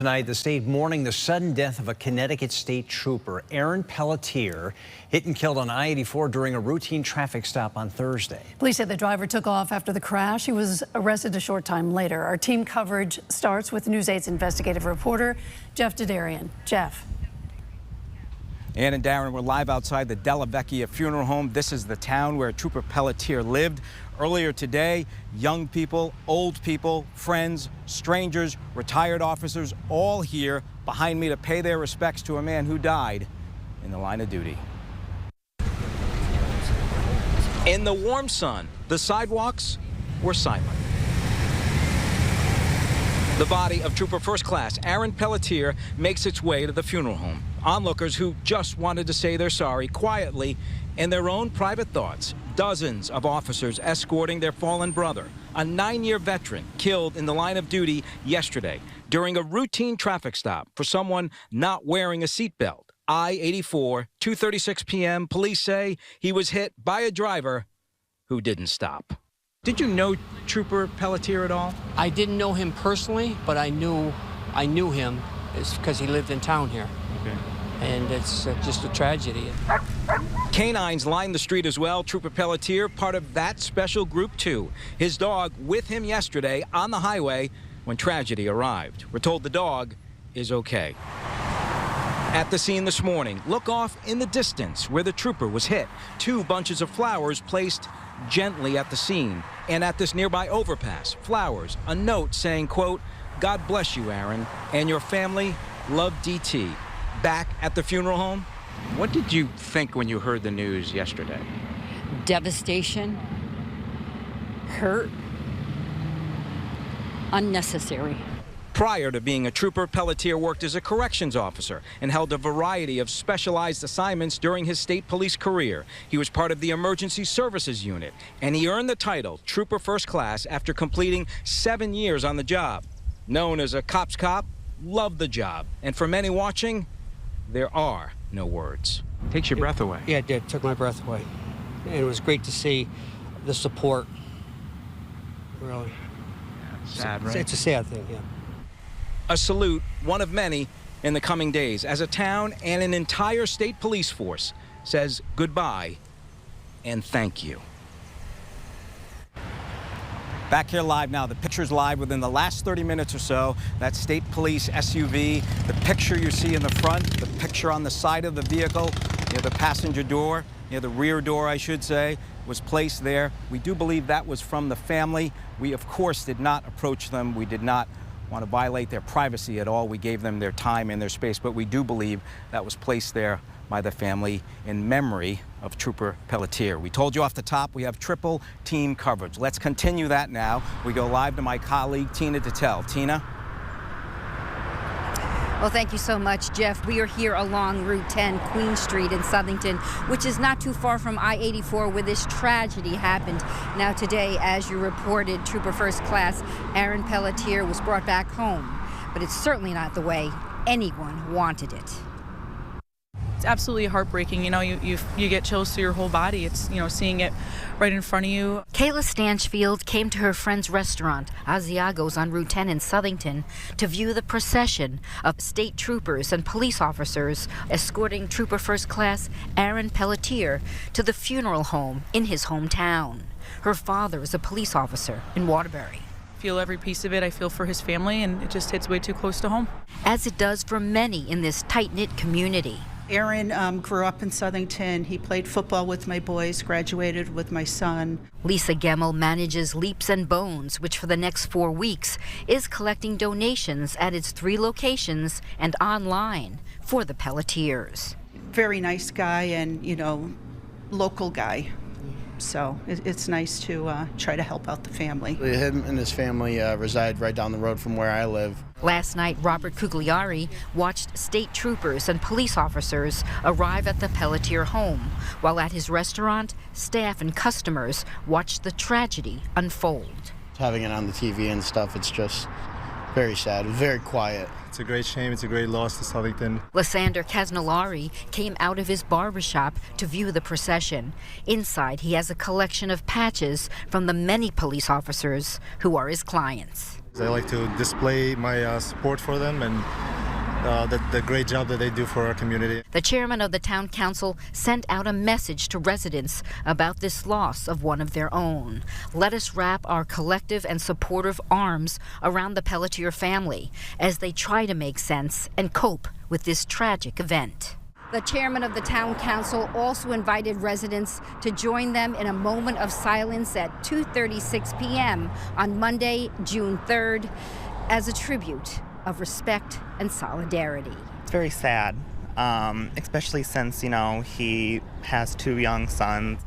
Tonight, the state mourning the sudden death of a Connecticut state trooper, Aaron Pelletier, hit and killed on I-84 during a routine traffic stop on Thursday. Police said the driver took off after the crash. He was arrested a short time later. Our team coverage starts with News 8's investigative reporter, Jeff Dedarian. Jeff. Ann and Darren, we're live outside the Della Vecchia funeral home. This is the town where Trooper Pelletier lived. Earlier today, young people, old people, friends, strangers, retired officers, all here behind me to pay their respects to a man who died in the line of duty. In the warm sun, the sidewalks were silent. The body of Trooper First Class Aaron Pelletier makes its way to the funeral home. Onlookers who just wanted to say they're sorry quietly in their own private thoughts. Dozens of officers escorting their fallen brother, a 9-year veteran killed in the line of duty yesterday during a routine traffic stop for someone not wearing a seatbelt. I-84, 2:36 p.m. Police say he was hit by a driver who didn't stop. Did you know Trooper Pelletier at all? I didn't know him personally, but I knew him because he lived in town here. Okay. And it's just a tragedy. Canines lined the street as well. Trooper Pelletier, part of that special group too. His dog with him yesterday on the highway when tragedy arrived. We're told the dog is okay. At the scene this morning, look off in the distance where the trooper was hit. 2 bunches of flowers placed gently at the scene. And at this nearby overpass, flowers, a note saying, quote, "God bless you, Aaron, and your family. Love, DT." Back at the funeral home, what did you think when you heard the news yesterday? Devastation, hurt, unnecessary. Prior to being a trooper, Pelletier worked as a corrections officer and held a variety of specialized assignments during his state police career. He was part of the Emergency Services Unit, and he earned the title Trooper First Class after completing 7 years on the job. Known as a cop's cop, loved the job. And for many watching, there are no words. Takes your breath away. Yeah, it did. Took my breath away. And it was great to see the support. Really. Sad, right? It's a sad thing, yeah. A salute, one of many, in the coming days as a town and an entire state police force says goodbye and thank you. Back here live now. The picture's live within the last 30 minutes or so. That state police SUV, the picture you see in the front, the picture on the side of the vehicle, near the passenger door, near the rear door, I should say, was placed there. We do believe that was from the family. We, of course, did not approach them. We did not want to violate their privacy at all. We gave them their time and their space, but we do believe that was placed there by the family in memory of Trooper Pelletier. We told you off the top we have triple team coverage. Let's continue that now. We go live to my colleague Tina Detel. Tina? Well, thank you so much, Jeff. We are here along Route 10, Queen Street in Southington, which is not too far from I-84 where this tragedy happened. Now today, as you reported, Trooper First Class Aaron Pelletier was brought back home. But it's certainly not the way anyone wanted it. It's absolutely heartbreaking. You know, you get chills through your whole body. It's, seeing it right in front of you. Kayla Stanchfield came to her friend's restaurant, Asiago's on Route 10 in Southington, to view the procession of state troopers and police officers escorting Trooper First Class Aaron Pelletier to the funeral home in his hometown. Her father is a police officer in Waterbury. I feel every piece of it. I feel for his family, and it just hits way too close to home. As it does for many in this tight-knit community. Aaron grew up in Southington. He played football with my boys, graduated with my son. Lisa Gemmel manages Leaps and Bones, which for the next 4 weeks is collecting donations at its 3 locations and online for the Pelletiers. Very nice guy and, local guy. So it's nice to try to help out the family. Him and his family reside right down the road from where I live. Last night, Robert Cugliari watched state troopers and police officers arrive at the Pelletier home, while at his restaurant, staff and customers watched the tragedy unfold. Having it on the TV and stuff, it's just very sad, very quiet. It's a great shame. It's a great loss to Southington. Lysander Casnellari came out of his barbershop to view the procession. Inside, he has a collection of patches from the many police officers who are his clients. I like to display my support for them and the great job that they do for our community. The chairman of the town council sent out a message to residents about this loss of one of their own. Let us wrap our collective and supportive arms around the Pelletier family as they try to make sense and cope with this tragic event. The chairman of the town council also invited residents to join them in a moment of silence at 2:36 p.m. on Monday, June 3rd, as a tribute of respect and solidarity. It's very sad, especially since, he has 2 young sons.